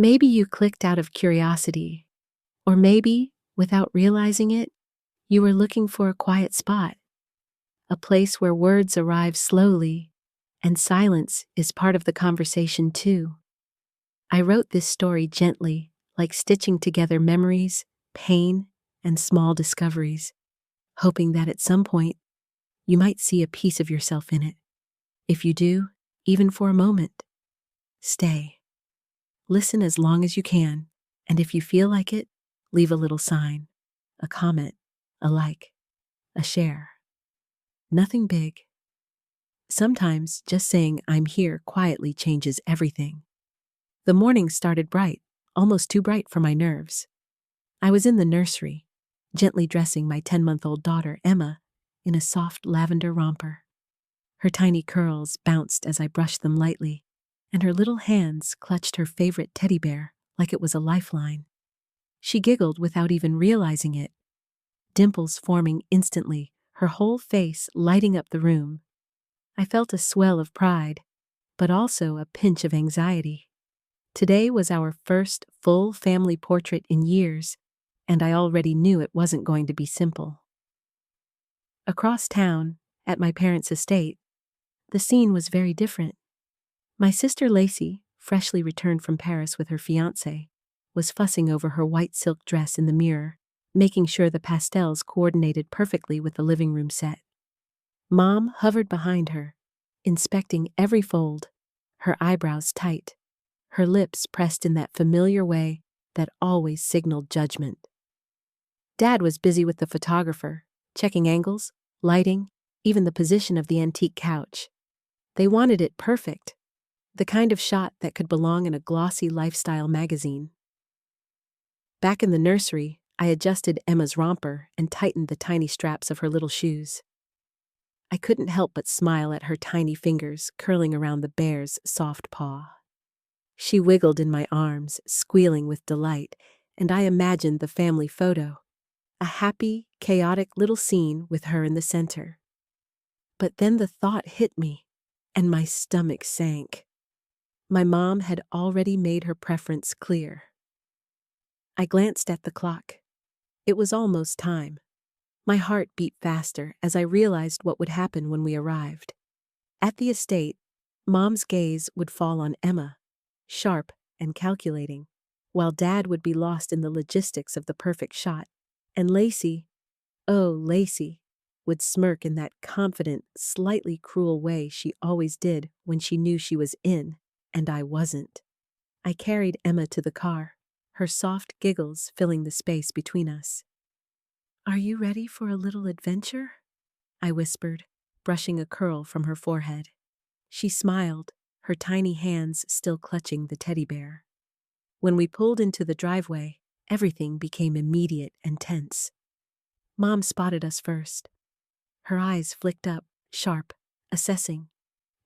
Maybe you clicked out of curiosity, or maybe, without realizing it, you were looking for a quiet spot, a place where words arrive slowly, and silence is part of the conversation too. I wrote this story gently, like stitching together memories, pain, and small discoveries, hoping that at some point, you might see a piece of yourself in it. If you do, even for a moment, stay. Listen as long as you can, and if you feel like it, leave a little sign, a comment, a like, a share. Nothing big. Sometimes just saying I'm here quietly changes everything. The morning started bright, almost too bright for my nerves. I was in the nursery, gently dressing my 10-month-old daughter, Emma, in a soft lavender romper. Her tiny curls bounced as I brushed them lightly, and her little hands clutched her favorite teddy bear like it was a lifeline. She giggled without even realizing it, dimples forming instantly, her whole face lighting up the room. I felt a swell of pride, but also a pinch of anxiety. Today was our first full family portrait in years, and I already knew it wasn't going to be simple. Across town, at my parents' estate, the scene was very different. My sister Lacey, freshly returned from Paris with her fiancé, was fussing over her white silk dress in the mirror, making sure the pastels coordinated perfectly with the living room set. Mom hovered behind her, inspecting every fold, her eyebrows tight, her lips pressed in that familiar way that always signaled judgment. Dad was busy with the photographer, checking angles, lighting, even the position of the antique couch. They wanted it perfect, the kind of shot that could belong in a glossy lifestyle magazine. Back in the nursery, I adjusted Emma's romper and tightened the tiny straps of her little shoes. I couldn't help but smile at her tiny fingers curling around the bear's soft paw. She wiggled in my arms, squealing with delight, and I imagined the family photo, a happy, chaotic little scene with her in the center. But then the thought hit me, and my stomach sank. My mom had already made her preference clear. I glanced at the clock. It was almost time. My heart beat faster as I realized what would happen when we arrived. At the estate, Mom's gaze would fall on Emma, sharp and calculating, while Dad would be lost in the logistics of the perfect shot, and Lacey, oh Lacey, would smirk in that confident, slightly cruel way she always did when she knew she was in, and I wasn't. I carried Emma to the car, her soft giggles filling the space between us. "Are you ready for a little adventure?" I whispered, brushing a curl from her forehead. She smiled, her tiny hands still clutching the teddy bear. When we pulled into the driveway, everything became immediate and tense. Mom spotted us first. Her eyes flicked up, sharp, assessing.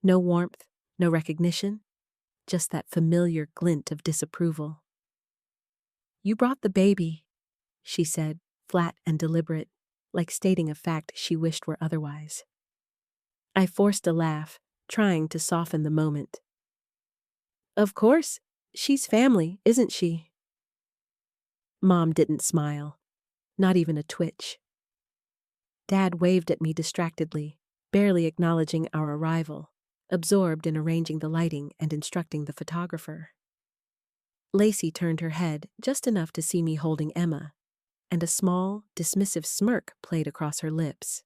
No warmth, no recognition, just that familiar glint of disapproval. "You brought the baby," she said, flat and deliberate, like stating a fact she wished were otherwise. I forced a laugh, trying to soften the moment. "Of course, she's family, isn't she?" Mom didn't smile, not even a twitch. Dad waved at me distractedly, barely acknowledging our arrival, absorbed in arranging the lighting and instructing the photographer. Lacey turned her head just enough to see me holding Emma, and a small, dismissive smirk played across her lips.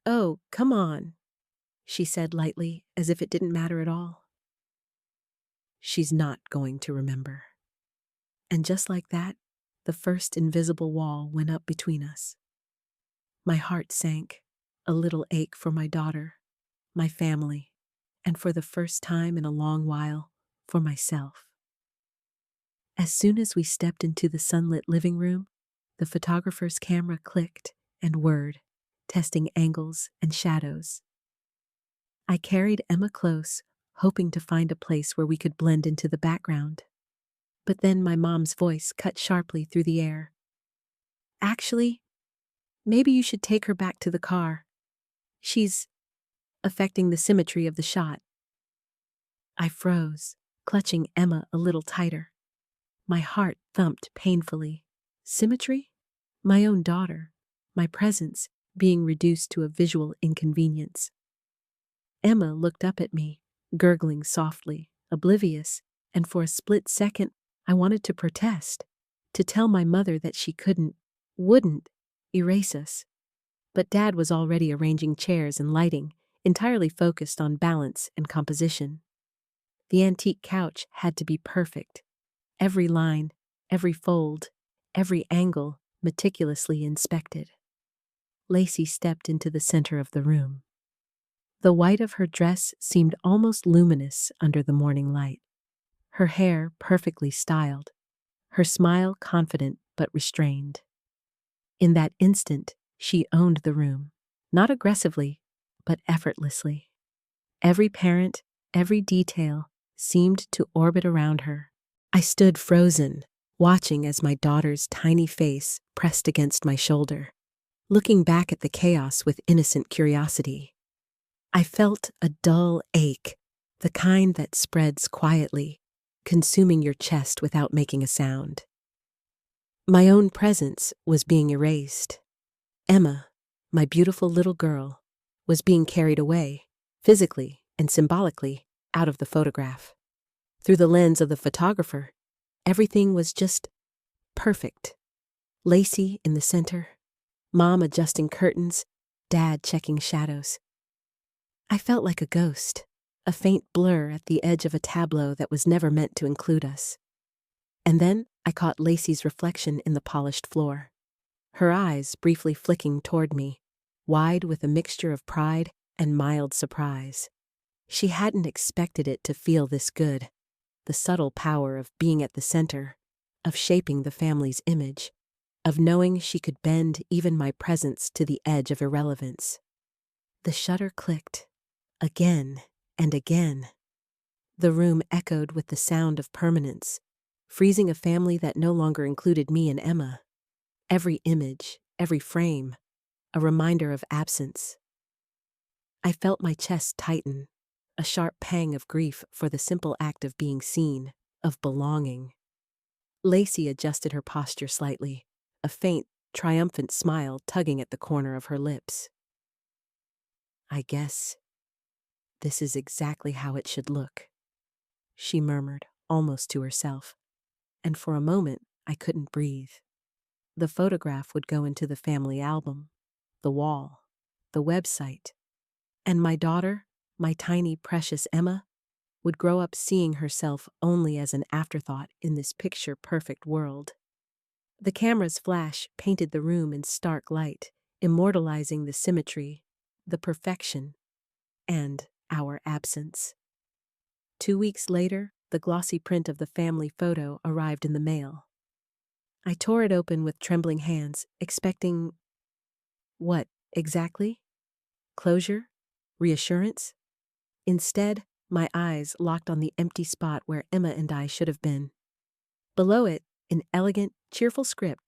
"Oh, come on," she said lightly, as if it didn't matter at all. "She's not going to remember." And just like that, the first invisible wall went up between us. My heart sank, a little ache for my daughter, my family, and for the first time in a long while, for myself. As soon as we stepped into the sunlit living room, the photographer's camera clicked and whirred, testing angles and shadows. I carried Emma close, hoping to find a place where we could blend into the background. But then my mom's voice cut sharply through the air. "Actually, maybe you should take her back to the car. She's affecting the symmetry of the shot." I froze, clutching Emma a little tighter. My heart thumped painfully. Symmetry? My own daughter, my presence being reduced to a visual inconvenience. Emma looked up at me, gurgling softly, oblivious, and for a split second, I wanted to protest, to tell my mother that she wouldn't erase us. But Dad was already arranging chairs and lighting, entirely focused on balance and composition. The antique couch had to be perfect. Every line, every fold, every angle meticulously inspected. Lacey stepped into the center of the room. The white of her dress seemed almost luminous under the morning light. Her hair perfectly styled, her smile confident but restrained. In that instant, she owned the room, not aggressively, but effortlessly. Every parent, every detail seemed to orbit around her. I stood frozen, watching as my daughter's tiny face pressed against my shoulder, looking back at the chaos with innocent curiosity. I felt a dull ache, the kind that spreads quietly, consuming your chest without making a sound. My own presence was being erased. Emma, my beautiful little girl, was being carried away, physically and symbolically, out of the photograph. Through the lens of the photographer, everything was just perfect. Lacey in the center, Mom adjusting curtains, Dad checking shadows. I felt like a ghost, a faint blur at the edge of a tableau that was never meant to include us. And then I caught Lacey's reflection in the polished floor, her eyes briefly flicking toward me, wide with a mixture of pride and mild surprise. She hadn't expected it to feel this good, the subtle power of being at the center, of shaping the family's image, of knowing she could bend even my presence to the edge of irrelevance. The shutter clicked, again and again. The room echoed with the sound of permanence, freezing a family that no longer included me and Emma. Every image, every frame, a reminder of absence. I felt my chest tighten, a sharp pang of grief for the simple act of being seen, of belonging. Lacey adjusted her posture slightly, a faint, triumphant smile tugging at the corner of her lips. I guess this is exactly how it should look, she murmured, almost to herself, and for a moment I couldn't breathe. The photograph would go into the family album, the wall, the website, and my daughter, my tiny precious Emma, would grow up seeing herself only as an afterthought in this picture-perfect world. The camera's flash painted the room in stark light, immortalizing the symmetry, the perfection, and our absence. 2 weeks later, the glossy print of the family photo arrived in the mail. I tore it open with trembling hands, expecting... what, exactly? Closure? Reassurance? Instead, my eyes locked on the empty spot where Emma and I should have been. Below it, an elegant, cheerful script,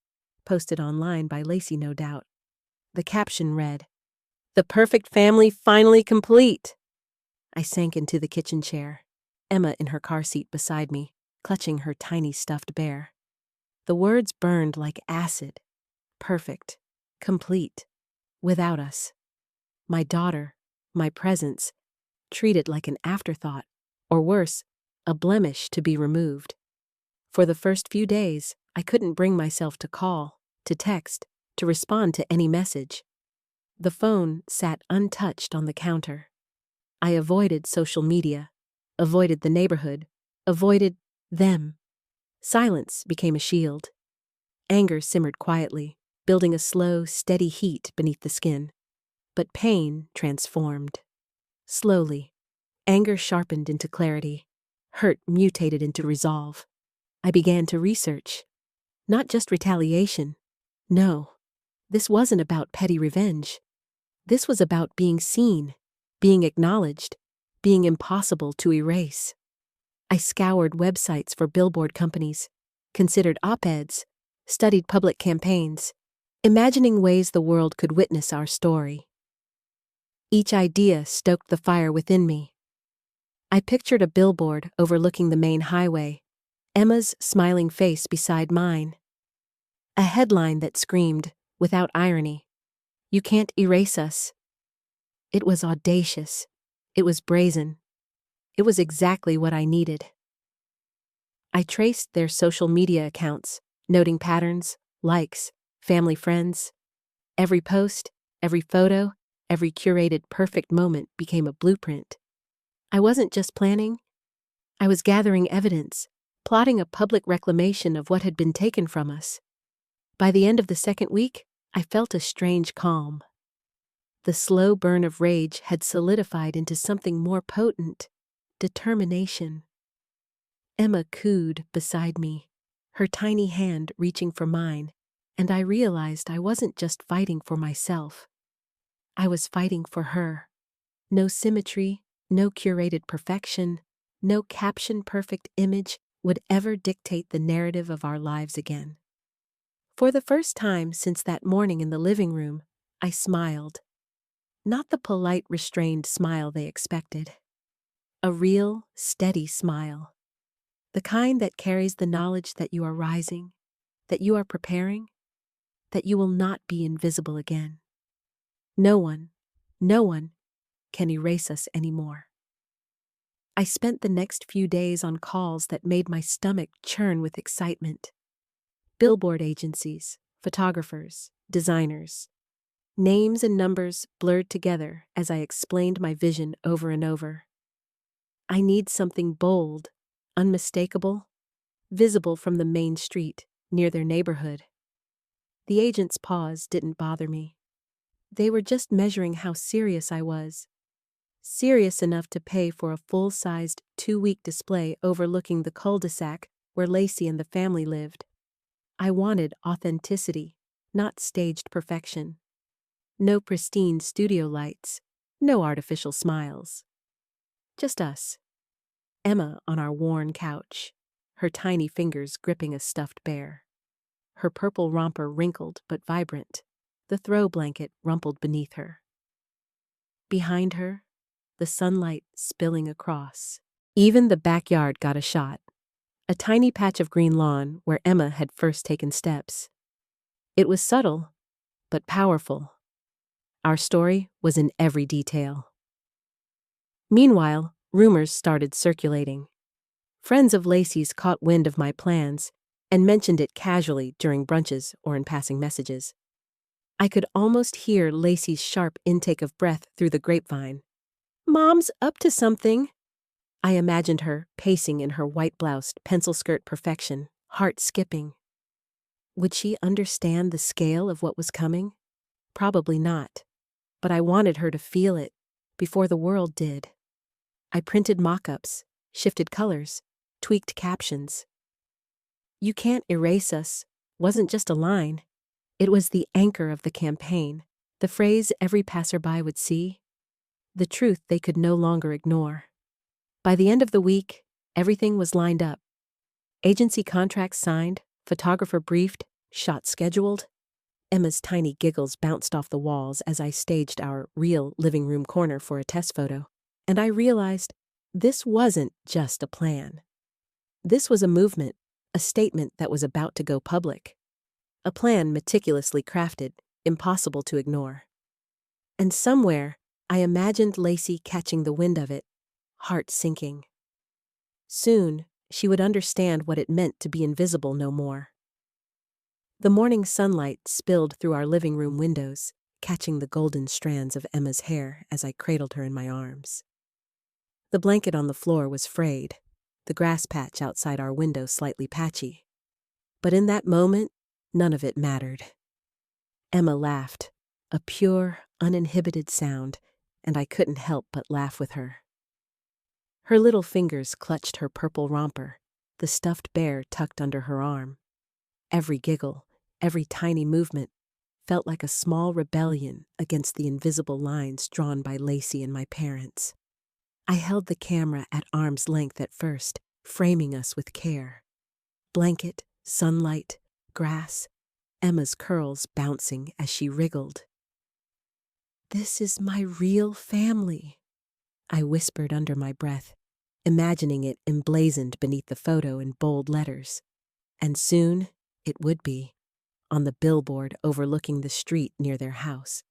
posted online by Lacey, no doubt. The caption read, "The perfect family finally complete." I sank into the kitchen chair, Emma in her car seat beside me, clutching her tiny stuffed bear. The words burned like acid. Perfect. Complete. Without us. My daughter, my presence, treated like an afterthought, or worse, a blemish to be removed. For the first few days, I couldn't bring myself to call, to text, to respond to any message. The phone sat untouched on the counter. I avoided social media, avoided the neighborhood, avoided them. Silence became a shield. Anger simmered quietly, building a slow, steady heat beneath the skin. But pain transformed. Slowly, anger sharpened into clarity. Hurt mutated into resolve. I began to research. Not just retaliation. No, this wasn't about petty revenge. This was about being seen, being acknowledged, being impossible to erase. I scoured websites for billboard companies, considered op-eds, studied public campaigns, imagining ways the world could witness our story. Each idea stoked the fire within me. I pictured a billboard overlooking the main highway, Emma's smiling face beside mine. A headline that screamed, without irony, "You can't erase us." It was audacious. It was brazen. It was exactly what I needed. I traced their social media accounts, noting patterns, likes, family friends. Every post, every photo, every curated perfect moment became a blueprint. I wasn't just planning. I was gathering evidence, plotting a public reclamation of what had been taken from us. By the end of the second week, I felt a strange calm. The slow burn of rage had solidified into something more potent: determination. Emma cooed beside me, her tiny hand reaching for mine, and I realized I wasn't just fighting for myself. I was fighting for her. No symmetry, no curated perfection, no caption-perfect image would ever dictate the narrative of our lives again. For the first time since that morning in the living room, I smiled. Not the polite, restrained smile they expected. A real, steady smile. The kind that carries the knowledge that you are rising, that you are preparing, that you will not be invisible again. No one can erase us anymore. I spent the next few days on calls that made my stomach churn with excitement. Billboard agencies, photographers, designers. Names and numbers blurred together as I explained my vision over and over. I need something bold, unmistakable, visible from the main street, near their neighborhood. The agent's pause didn't bother me. They were just measuring how serious I was. Serious enough to pay for a full-sized 2-week display overlooking the cul-de-sac where Lacey and the family lived. I wanted authenticity, not staged perfection. No pristine studio lights, no artificial smiles. Just us. Emma on our worn couch, her tiny fingers gripping a stuffed bear. Her purple romper wrinkled but vibrant, the throw blanket rumpled beneath her. Behind her, the sunlight spilling across. Even the backyard got a shot. A tiny patch of green lawn where Emma had first taken steps. It was subtle, but powerful. Our story was in every detail. Meanwhile, rumors started circulating. Friends of Lacey's caught wind of my plans and mentioned it casually during brunches or in passing messages. I could almost hear Lacey's sharp intake of breath through the grapevine. "Mom's up to something." I imagined her pacing in her white-bloused pencil skirt perfection, heart skipping. Would she understand the scale of what was coming? Probably not. But I wanted her to feel it before the world did. I printed mock-ups, shifted colors, tweaked captions. "You can't erase us" wasn't just a line. It was the anchor of the campaign, the phrase every passerby would see, the truth they could no longer ignore. By the end of the week, everything was lined up. Agency contracts signed, photographer briefed, shot scheduled. Emma's tiny giggles bounced off the walls as I staged our real living room corner for a test photo, and I realized this wasn't just a plan. This was a movement, a statement that was about to go public. A plan meticulously crafted, impossible to ignore. And somewhere, I imagined Lacey catching the wind of it, heart sinking. Soon, she would understand what it meant to be invisible no more. The morning sunlight spilled through our living room windows, catching the golden strands of Emma's hair as I cradled her in my arms. The blanket on the floor was frayed, the grass patch outside our window slightly patchy. But in that moment, none of it mattered. Emma laughed, a pure, uninhibited sound, and I couldn't help but laugh with her. Her little fingers clutched her purple romper, the stuffed bear tucked under her arm. Every giggle, every tiny movement, felt like a small rebellion against the invisible lines drawn by Lacey and my parents. I held the camera at arm's length at first, framing us with care. Blanket, sunlight, grass, Emma's curls bouncing as she wriggled. "This is my real family," I whispered under my breath, imagining it emblazoned beneath the photo in bold letters. And soon, it would be, on the billboard overlooking the street near their house.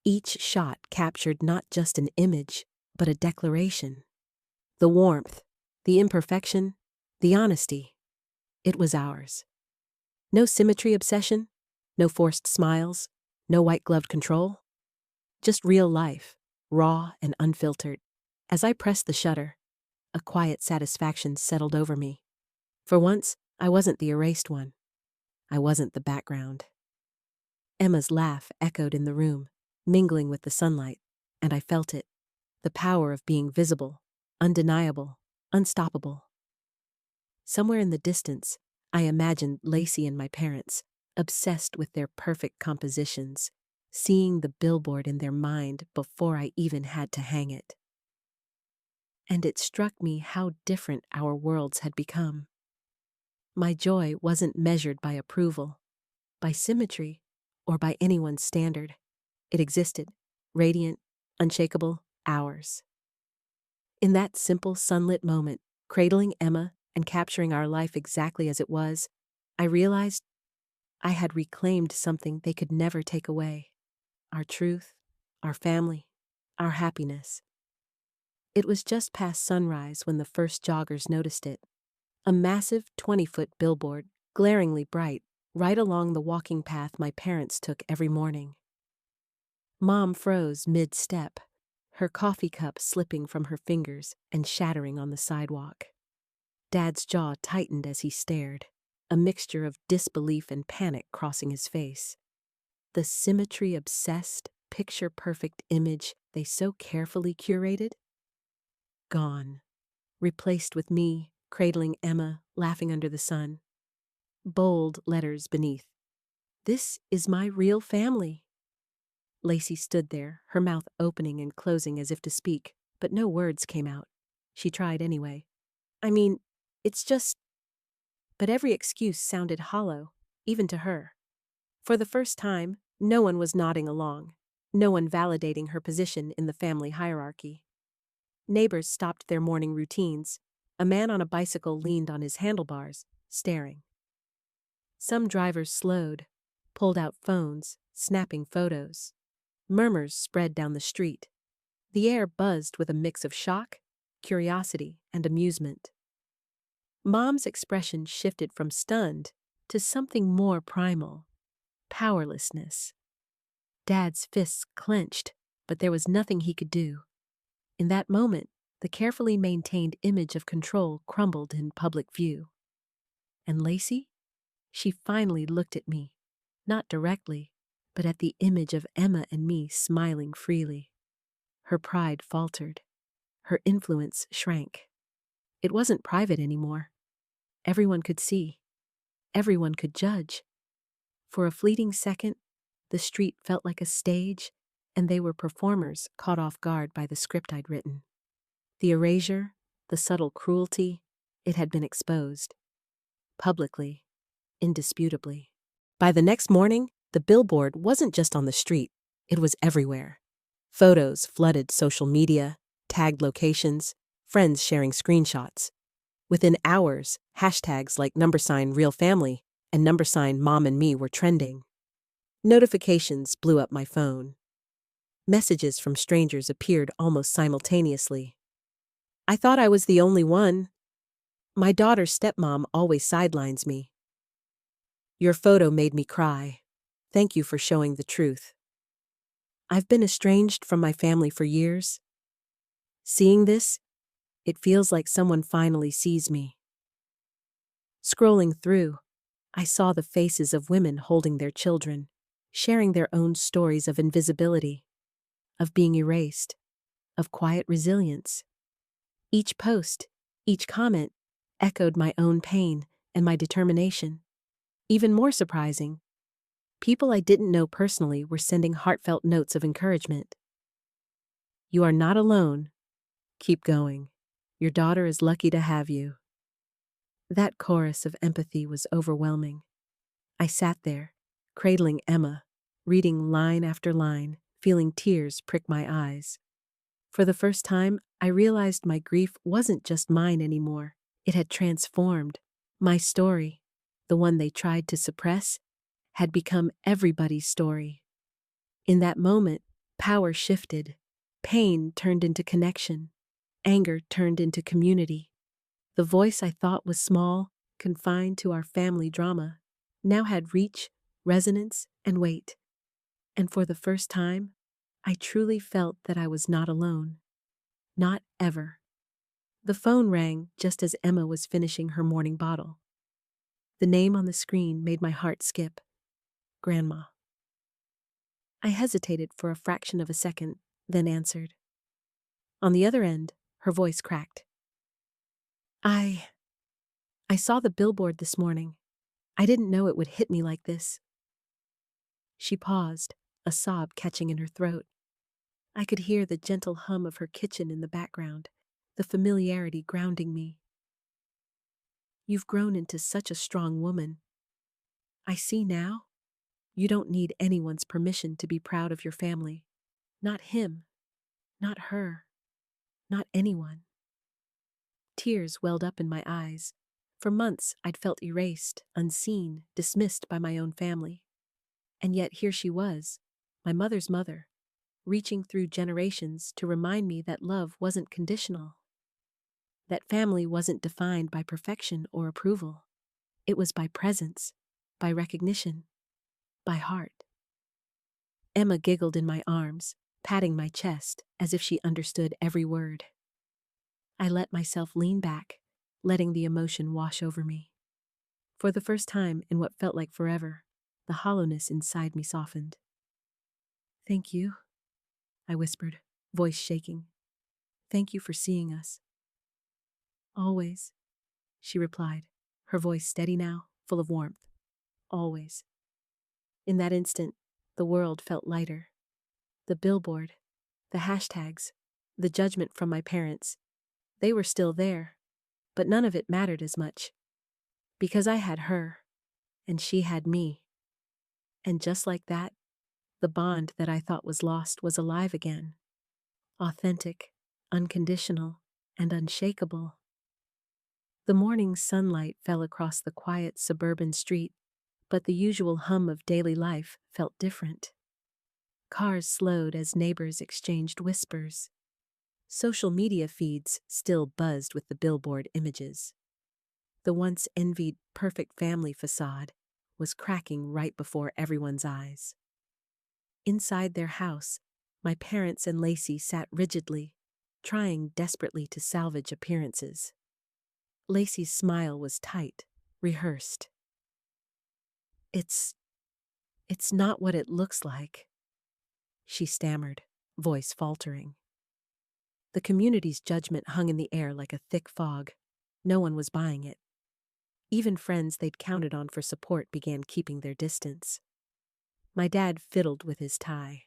Each shot captured not just an image, but a declaration. The warmth, the imperfection, the honesty. It was ours. No symmetry obsession, no forced smiles, no white-gloved control. Just real life, raw and unfiltered. As I pressed the shutter, a quiet satisfaction settled over me. For once, I wasn't the erased one. I wasn't the background. Emma's laugh echoed in the room, mingling with the sunlight, and I felt it. The power of being visible, undeniable, unstoppable. Somewhere in the distance, I imagined Lacey and my parents, obsessed with their perfect compositions, seeing the billboard in their mind before I even had to hang it. And it struck me how different our worlds had become. My joy wasn't measured by approval, by symmetry, or by anyone's standard. It existed, radiant, unshakable, ours. In that simple sunlit moment, cradling Emma and capturing our life exactly as it was, I realized I had reclaimed something they could never take away. Our truth, our family, our happiness. It was just past sunrise when the first joggers noticed it. A massive 20-foot billboard, glaringly bright, right along the walking path my parents took every morning. Mom froze mid-step, her coffee cup slipping from her fingers and shattering on the sidewalk. Dad's jaw tightened as he stared, a mixture of disbelief and panic crossing his face. The symmetry-obsessed, picture-perfect image they so carefully curated? Gone. Replaced with me, cradling Emma, laughing under the sun. Bold letters beneath. This is my real family. Lacey stood there, her mouth opening and closing as if to speak, but no words came out. She tried anyway. I mean, it's just... But every excuse sounded hollow, even to her. For the first time, no one was nodding along, no one validating her position in the family hierarchy. Neighbors stopped their morning routines. A man on a bicycle leaned on his handlebars, staring. Some drivers slowed, pulled out phones, snapping photos. Murmurs spread down the street. The air buzzed with a mix of shock, curiosity, and amusement. Mom's expression shifted from stunned to something more primal. Powerlessness. Dad's fists clenched, but there was nothing he could do. In that moment, the carefully maintained image of control crumbled in public view. And Lacey? She finally looked at me, not directly, but at the image of Emma and me smiling freely. Her pride faltered. Her influence shrank. It wasn't private anymore. Everyone could see. Everyone could judge. For a fleeting second, the street felt like a stage, and they were performers caught off guard by the script I'd written. The erasure, the subtle cruelty, it had been exposed. Publicly, indisputably. By the next morning, the billboard wasn't just on the street, it was everywhere. Photos flooded social media, tagged locations, friends sharing screenshots. Within hours, hashtags like #RealFamily and #MomandMe were trending. Notifications blew up my phone. Messages from strangers appeared almost simultaneously. I thought I was the only one. My daughter's stepmom always sidelines me. Your photo made me cry. Thank you for showing the truth. I've been estranged from my family for years. Seeing this, it feels like someone finally sees me. Scrolling through, I saw the faces of women holding their children, sharing their own stories of invisibility, of being erased, of quiet resilience. Each post, each comment, echoed my own pain and my determination. Even more surprising, people I didn't know personally were sending heartfelt notes of encouragement. You are not alone. Keep going. Your daughter is lucky to have you. That chorus of empathy was overwhelming. I sat there, cradling Emma, reading line after line, feeling tears prick my eyes. For the first time, I realized my grief wasn't just mine anymore. It had transformed. My story, the one they tried to suppress, had become everybody's story. In that moment, power shifted. Pain turned into connection. Anger turned into community. The voice I thought was small, confined to our family drama, now had reach, resonance, and weight. And for the first time, I truly felt that I was not alone. Not ever. The phone rang just as Emma was finishing her morning bottle. The name on the screen made my heart skip. Grandma. I hesitated for a fraction of a second, then answered. On the other end, her voice cracked. I saw the billboard this morning. I didn't know it would hit me like this. She paused, a sob catching in her throat. I could hear the gentle hum of her kitchen in the background, the familiarity grounding me. You've grown into such a strong woman. I see now. You don't need anyone's permission to be proud of your family. Not him. Not her. Not anyone. Tears welled up in my eyes. For months, I'd felt erased, unseen, dismissed by my own family. And yet here she was, my mother's mother, reaching through generations to remind me that love wasn't conditional. That family wasn't defined by perfection or approval. It was by presence, by recognition, by heart. Emma giggled in my arms, patting my chest as if she understood every word. I let myself lean back, letting the emotion wash over me. For the first time in what felt like forever, the hollowness inside me softened. Thank you, I whispered, voice shaking. Thank you for seeing us. Always, she replied, her voice steady now, full of warmth. Always. In that instant, the world felt lighter. The billboard, the hashtags, the judgment from my parents, they were still there, but none of it mattered as much. Because I had her, and she had me. And just like that, the bond that I thought was lost was alive again. Authentic, unconditional, and unshakable. The morning sunlight fell across the quiet suburban street, but the usual hum of daily life felt different. Cars slowed as neighbors exchanged whispers. Social media feeds still buzzed with the billboard images. The once envied perfect family facade was cracking right before everyone's eyes. Inside their house, my parents and Lacey sat rigidly, trying desperately to salvage appearances. Lacey's smile was tight, rehearsed. It's not what it looks like, she stammered, voice faltering. The community's judgment hung in the air like a thick fog. No one was buying it. Even friends they'd counted on for support began keeping their distance. My dad fiddled with his tie.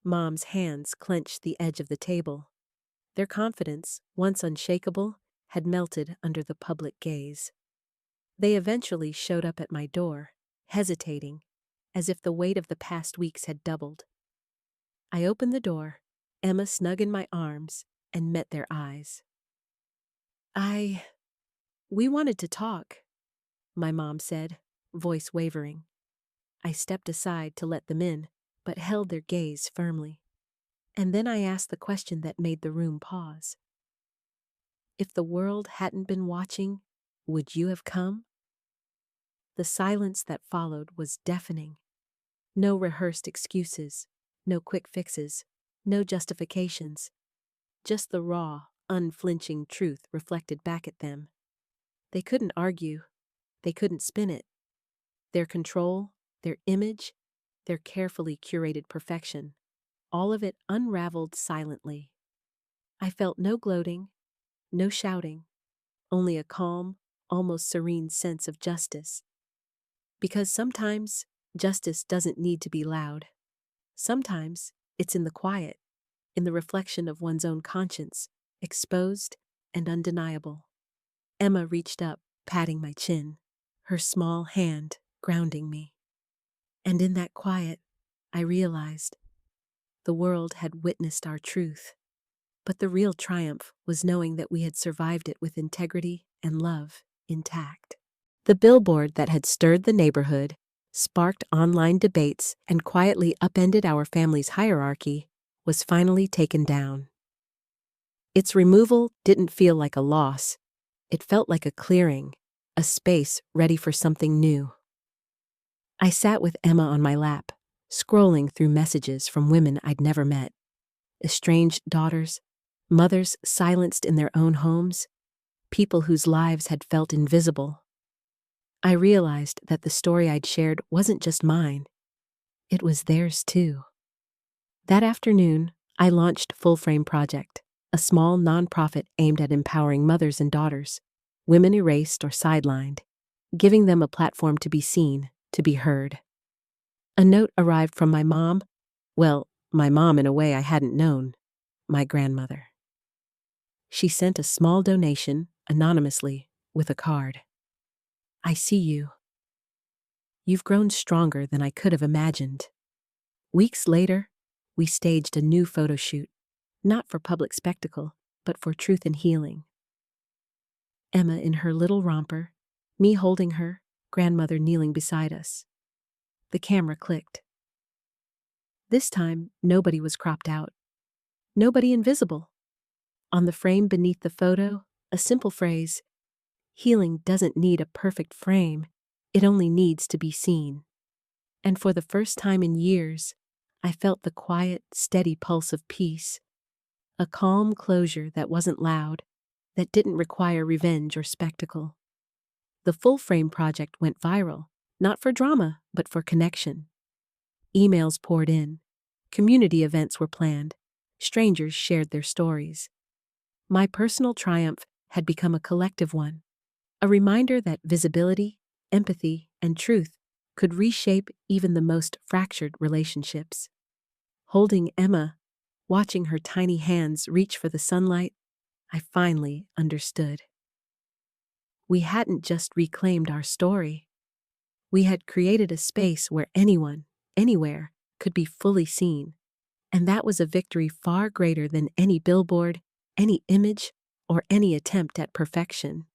Mom's hands clenched the edge of the table. Their confidence, once unshakable, had melted under the public gaze. They eventually showed up at my door, hesitating, as if the weight of the past weeks had doubled. I opened the door, Emma snug in my arms, and met their eyes. We wanted to talk, my mom said, voice wavering. I stepped aside to let them in, but held their gaze firmly. And then I asked the question that made the room pause. If the world hadn't been watching, would you have come? The silence that followed was deafening. No rehearsed excuses, no quick fixes, no justifications. Just the raw, unflinching truth reflected back at them. They couldn't argue. They couldn't spin it. Their control, their image, their carefully curated perfection, all of it unraveled silently. I felt no gloating, no shouting, only a calm, almost serene sense of justice. Because sometimes justice doesn't need to be loud. Sometimes it's in the quiet, in the reflection of one's own conscience, exposed and undeniable. Emma reached up, patting my chin, her small hand grounding me. And in that quiet, I realized the world had witnessed our truth. But the real triumph was knowing that we had survived it with integrity and love intact. The billboard that had stirred the neighborhood, sparked online debates, and quietly upended our family's hierarchy was finally taken down. Its removal didn't feel like a loss. It felt like a clearing, a space ready for something new. I sat with Emma on my lap, scrolling through messages from women I'd never met. Estranged daughters, mothers silenced in their own homes, people whose lives had felt invisible. I realized that the story I'd shared wasn't just mine. It was theirs too. That afternoon, I launched Full Frame Project, a small nonprofit aimed at empowering mothers and daughters, women erased or sidelined, giving them a platform to be seen, to be heard. A note arrived from my mom, well, my mom in a way I hadn't known, my grandmother. She sent a small donation, anonymously, with a card. I see you. You've grown stronger than I could have imagined. Weeks later, we staged a new photo shoot, not for public spectacle, but for truth and healing. Emma in her little romper, me holding her, grandmother kneeling beside us. The camera clicked. This time, nobody was cropped out. Nobody invisible. On the frame beneath the photo, a simple phrase, "Healing doesn't need a perfect frame, it only needs to be seen." And for the first time in years, I felt the quiet, steady pulse of peace, a calm closure that wasn't loud, that didn't require revenge or spectacle. The Full Frame Project went viral, not for drama, but for connection. Emails poured in, community events were planned, strangers shared their stories. My personal triumph had become a collective one, a reminder that visibility, empathy, and truth could reshape even the most fractured relationships. Holding Emma, watching her tiny hands reach for the sunlight, I finally understood. We hadn't just reclaimed our story. We had created a space where anyone, anywhere, could be fully seen. And that was a victory far greater than any billboard, any image, or any attempt at perfection.